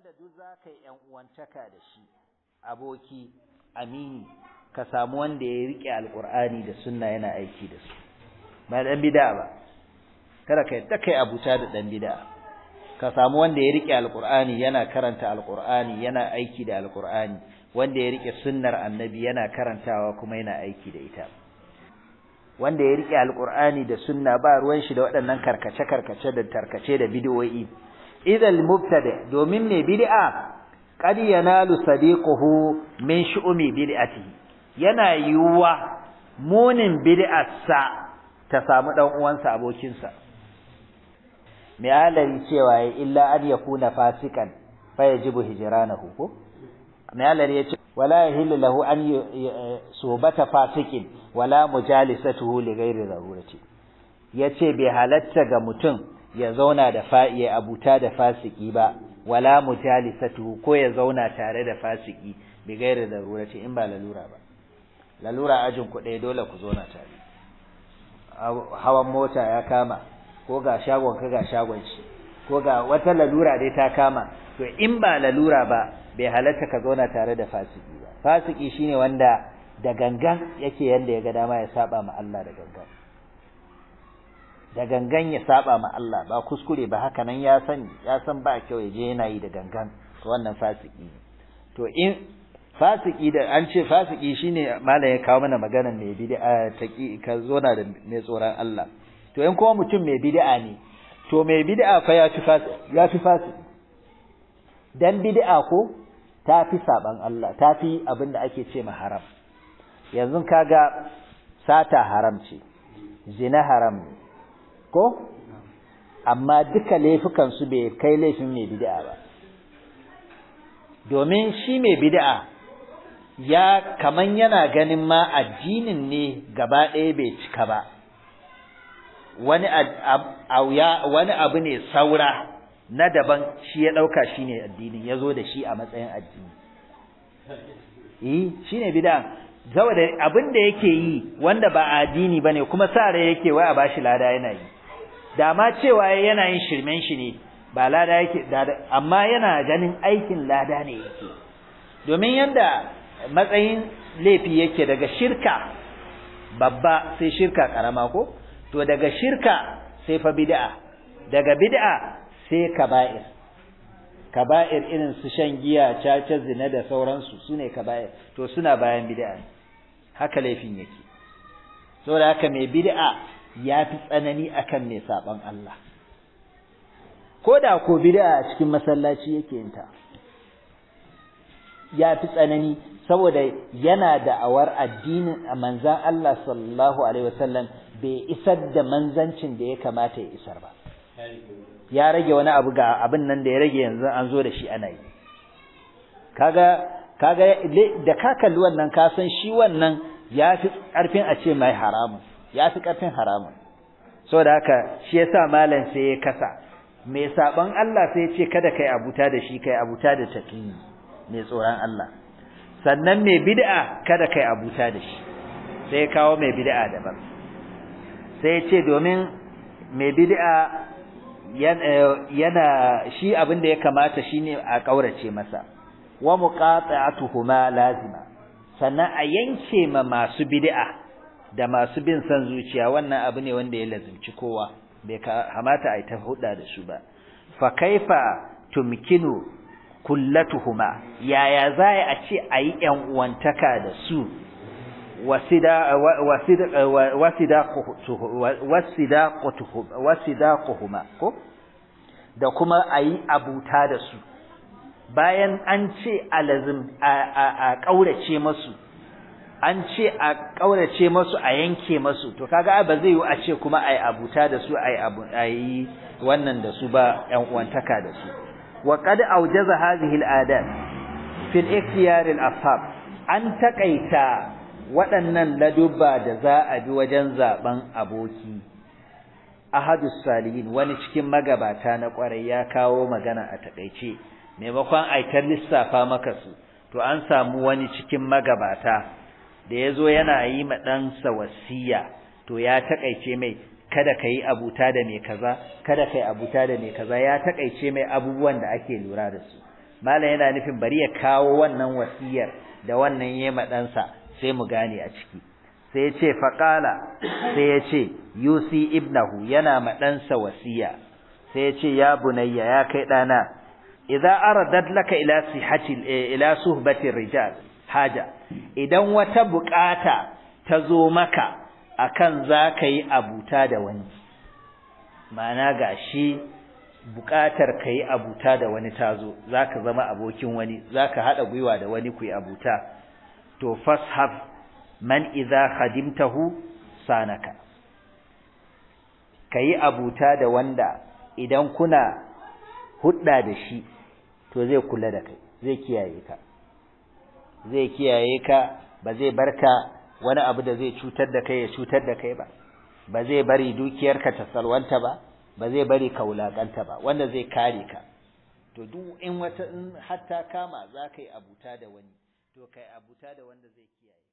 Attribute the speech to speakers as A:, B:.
A: wanda duk za ka yi ‘yan uwantaka da shi, aboki, amini, ka samu wanda ya riƙe alƙur'ani da sunna yana aiki da su, ba ɗan bida ba, kada ka yadda kai abuta da ɗan bida, ka samu wanda ya riƙe alƙur'ani yana karanta alƙur'ani yana aiki da alƙur'ani, wanda ya riƙe sunnar annabi yana karantawa kuma yana aiki da ita. Wanda ya riƙe alƙur'ani da sunna ba ruwan shi da waɗannan karkace-karkace da tarkace da bid'o'i. Idal mubtada domin ne bid'a qad yanalu sadiquhu min shu'umi bid'atihi, yana yiwuwa munin bid'arsa ta samu dan uwansa abokinsa. Mai alari cewa illa an yakuna fasikan fa yajibu hijranahu ko mai alari yace wala yahillu lahu an subata fasikin wala mujalisatuhu li ghairi darurati, yace bai halatta ga mutum ya zauna da ya abuta da fasiki ba, wala mujalisatuhu ko ya zauna tare da fasiki bi ghairi darurati in ba lalura ba. Lalura ajin ku ɗaya dole ku zauna tare, hawan mota ya kama ko ga shagon ka ga shagon shi ko ga wata lalura dai ta kama, to in ba lalura ba bai halatta ka zauna tare da fasiki ba. Fasiki shine wanda da gangan yake yanda ya ga dama ya saba ma Allah da gangan ya saba ma Allah ba kuskure ba, haka nan ya san ba kyau ya je yana yi da gangan, to wannan fasiki ne. To in fasiki da an ce fasiki shine malam ya kawo mana maganar mai bid'a ka zauna da mai tsoron Allah. To in kuma mutum mai bid'a ne, to mai bid'a fa ya fi fasiki, dan bid'a ko ta fi saban Allah, ta fi abin da ake ce ma haram. Yanzu kaga sata haram ce, zina haram ne ko, amma duka laifukan su bai kai laifin mai bid'a ba, domin shi mai bid'a ya kaman yana ganin ma addinin ne gaba ɗaya bai cika ba, wani abu ne saura na daban shi ya ɗauka shi ne addinin, ya zo da shi a matsayin addini. Shi ne bid'a, saboda abin da yake yi wanda ba addini ba ne kuma sa rai yake wai a bashi lada yana yi. Da ma cewa yana yin shirmen shi ne ba lada yake, amma yana ganin aikin lada ne yake. Domin yanda matsayin laifi yake daga shirka babba sai shirka karama ko, to daga shirka sai fa bid'a, daga bid'a sai kaba'ir irin su shan giya, caca, zina da sauransu sune kaba'ir, to suna bayan bid'a, haka laifin yake. Saboda haka mai bid'a ya fi tsanani akan mai saban Allah, ko da ko bid'a a cikin masallaci yake yin ta, ya fi tsanani saboda yana da'awar addinin manzan Allah sallallahu alaihi wasallam bai isar da manzancin da ya kamata ya isar ba, ya rage wani abu ga abin nan da ya rage yanzu an zo da shi ana yi. Kaga da ka kalli wannan ka san shi wannan ya fi ƙarfin a ce mai haramun, ya fi ƙarfin haramun. Saboda haka shi yasa malam sai ya kasa mai saban Allah sai ya ce kada kai abuta da shi, kai abuta da taqiyi mai tsoron Allah. Sannan mai bid'a kada kai abuta da shi, sai ya kawo mai bid'a daban, sai ya ce domin mai bid'a yana shi abin da ya kamata shine a kaurace masa, wa muqata'atuhuma lazima, sannan a yanke ma masu bid'a da masu bin san zuciya, wannan abu ne wanda ya lazimci kowa, bai kamata a yi ta huda da su ba. Fa kaifa tumkinu kullatuhuma, yaya za a ce a yi ‘yan uwantaka da su, wasidaquhuma ko, da kuma a yi abuta da su, bayan an ce a ƙaurace masu, an ce a ƙaurace masu a yanke masu, to kaga ba zai yi a ce kuma a yi abuta da su, a yi wannan da su ba, ‘yan uwantaka da su. وقد أوجز هذه العادات في الاختيار الأصحاب أن تقيتا waɗannan ladubba da za a bi wajen zaben aboki. Ahadus salihin, wani cikin magabata na ƙwarai, ya kawo magana a takeice maimakon aitar lissafa maka su, to an samu wani cikin magabata da yazo yana yi ma ɗansa wasiya, to ya takeice mai kada kai abuta da mai kaza, kada kai abuta da mai kaza, ya takeice mai abubuwan da ake lura da su. malam yana nufin bari ya kawo wannan wasiyar da wannan yema ɗansa sai mu gane a ciki sai ya ce faqala sai ya ce yusi ibnahu yana ma ɗansa wasiya sai ya ce ya bunayya ya kai ɗana idza aradat laka ila suhbati rijal haja idan wata bukata ta zo maka akan zaka yi abuta da wani ma'ana gashi bukatar kai abuta da wani tazo zaka zama abokin wani zaka hada gwiwa da wani ku yi abuta to fashab man idza khadimtahu sanaka kai abuta da wanda idan kuna hudda da shi to zai kula da kai zai kiyaye ka ba zai barka wani abu da zai cutar da kai ya cutar da kai ba zai bari dukiyarka ta salwanta ba zai bari ka wulakanta ba wanda zai kare ka to duk in hatta kama za ka yi abuta da wani to kai abuta da wanda zai kiyaye